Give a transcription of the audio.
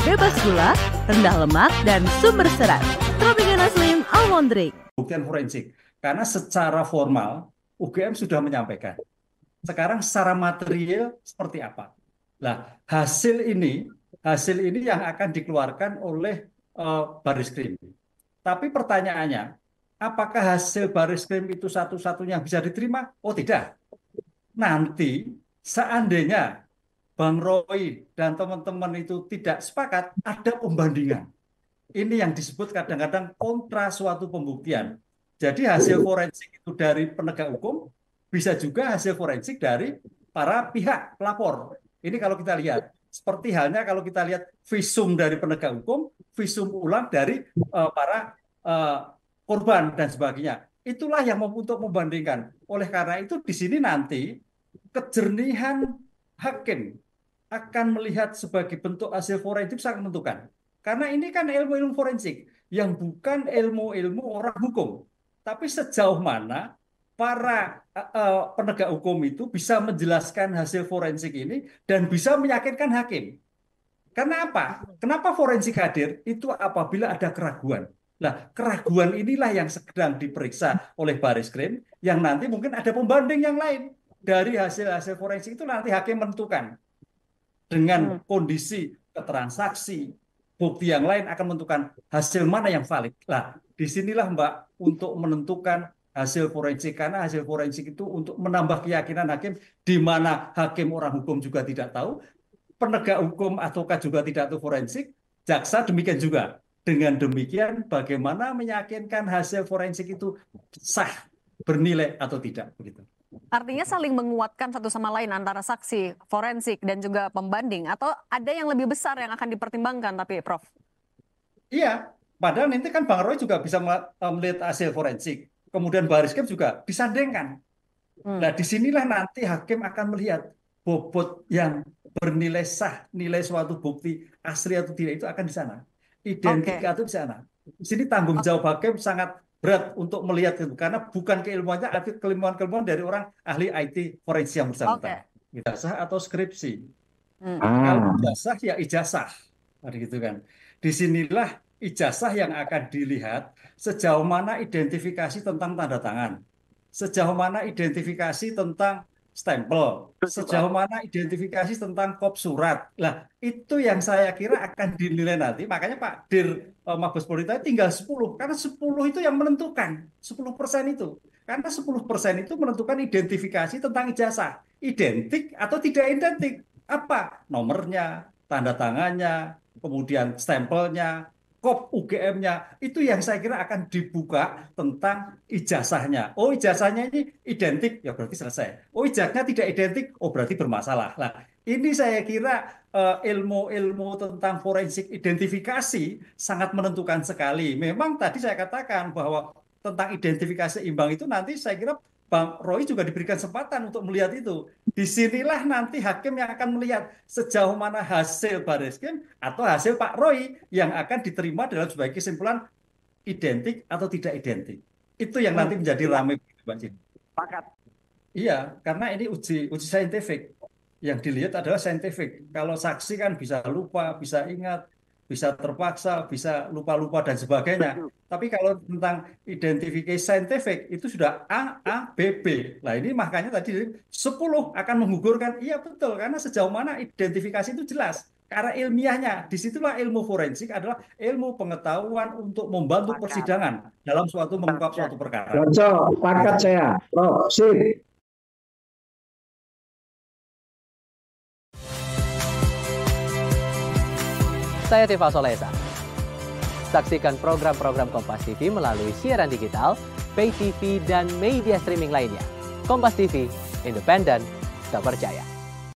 bebas gula, rendah lemak, dan sumber serat. Tropicana Slim Almond Drink. Buktian forensik. Karena secara formal, UGM sudah menyampaikan. Sekarang secara material seperti apa? Nah, hasil ini yang akan dikeluarkan oleh Baris Krim. Tapi pertanyaannya, apakah hasil Baris Krim itu satu-satunya bisa diterima? Oh tidak. Nanti seandainya Bang Roy dan teman-teman itu tidak sepakat, ada pembandingan. Ini yang disebut kadang-kadang kontra suatu pembuktian. Jadi hasil forensik itu dari penegak hukum, bisa juga hasil forensik dari para pihak pelapor. Ini kalau kita lihat, seperti halnya kalau kita lihat visum dari penegak hukum, visum ulang dari para korban dan sebagainya. Itulah yang untuk membandingkan. Oleh karena itu di sini nanti kejernihan hakim akan melihat sebagai bentuk hasil forensik sangat menentukan. Karena ini kan ilmu-ilmu forensik yang bukan ilmu-ilmu orang hukum. Tapi sejauh mana para penegak hukum itu bisa menjelaskan hasil forensik ini dan bisa meyakinkan hakim. Karena apa? Kenapa forensik hadir? Itu apabila ada keraguan. Nah, keraguan inilah yang sedang diperiksa oleh Baris Krim, yang nanti mungkin ada pembanding yang lain. Dari hasil-hasil forensik itu nanti hakim menentukan. Dengan kondisi keterangan saksi, bukti yang lain akan menentukan hasil mana yang valid. Nah, disinilah Mbak untuk menentukan hasil forensik, karena hasil forensik itu untuk menambah keyakinan hakim, di mana hakim orang hukum juga tidak tahu, penegak hukum ataukah juga tidak tahu forensik, jaksa demikian juga. Dengan demikian, bagaimana meyakinkan hasil forensik itu sah, bernilai atau tidak, begitu. Artinya saling menguatkan satu sama lain antara saksi, forensik, dan juga pembanding, atau ada yang lebih besar yang akan dipertimbangkan tapi Prof? Iya, padahal nanti kan Bang Roy juga bisa melihat hasil forensik. Kemudian Baris Krim juga disandingkan. Nah, disinilah nanti hakim akan melihat bobot yang bernilai sah, nilai suatu bukti asli atau tidak itu akan di sana. Identik atau di sana. Di sini tanggung jawab hakim sangat berat untuk melihat itu, karena bukan keilmuannya, tapi keilmuan dari orang ahli IT forensik yang bersangkutan. Ijazah atau skripsi. Kalau ijazah ya ijazah, gitu kan. Disinilah ijazah yang akan dilihat sejauh mana identifikasi tentang tanda tangan, sejauh mana identifikasi tentang stempel, sejauh mana identifikasi tentang kop surat. Lah, itu yang saya kira akan dinilai nanti. Makanya Pak Dir Mabes Polri tadi tinggal 10, karena 10 itu yang menentukan, 10% itu. Karena 10% itu menentukan identifikasi tentang ijazah. Identik atau tidak identik. Apa? Nomornya, tanda tangannya, kemudian stempelnya, kop UGM-nya, itu yang saya kira akan dibuka tentang ijazahnya. Oh, ijazahnya ini identik, ya berarti selesai. Oh, ijazahnya tidak identik, oh berarti bermasalah. Nah, ini saya kira ilmu-ilmu tentang forensik identifikasi sangat menentukan sekali. Memang tadi saya katakan bahwa tentang identifikasi imbang itu nanti saya kira Bang Roy juga diberikan kesempatan untuk melihat itu. Disinilah nanti hakim yang akan melihat sejauh mana hasil Baris Krim atau hasil Pak Roy yang akan diterima dalam sebagai kesimpulan identik atau tidak identik. Itu yang nanti menjadi ramai, Mbak Cin. Pakat. Iya, karena ini uji saintifik. Yang dilihat adalah saintifik. Kalau saksi kan bisa lupa, bisa ingat, bisa terpaksa, bisa lupa-lupa dan sebagainya. Tapi kalau tentang identifikasi saintifik itu sudah A, B, B. Nah, ini makanya tadi 10 akan menggugurkan. Iya betul, karena sejauh mana identifikasi itu jelas. Karena ilmiahnya, disitulah ilmu forensik adalah ilmu pengetahuan untuk membantu persidangan dalam suatu mengungkap suatu perkara. Cocok, pakat saya. Oh, sip. Saya Tifa Solesa. Saksikan program-program Kompas TV melalui siaran digital, pay TV, dan media streaming lainnya. Kompas TV, independen, terpercaya.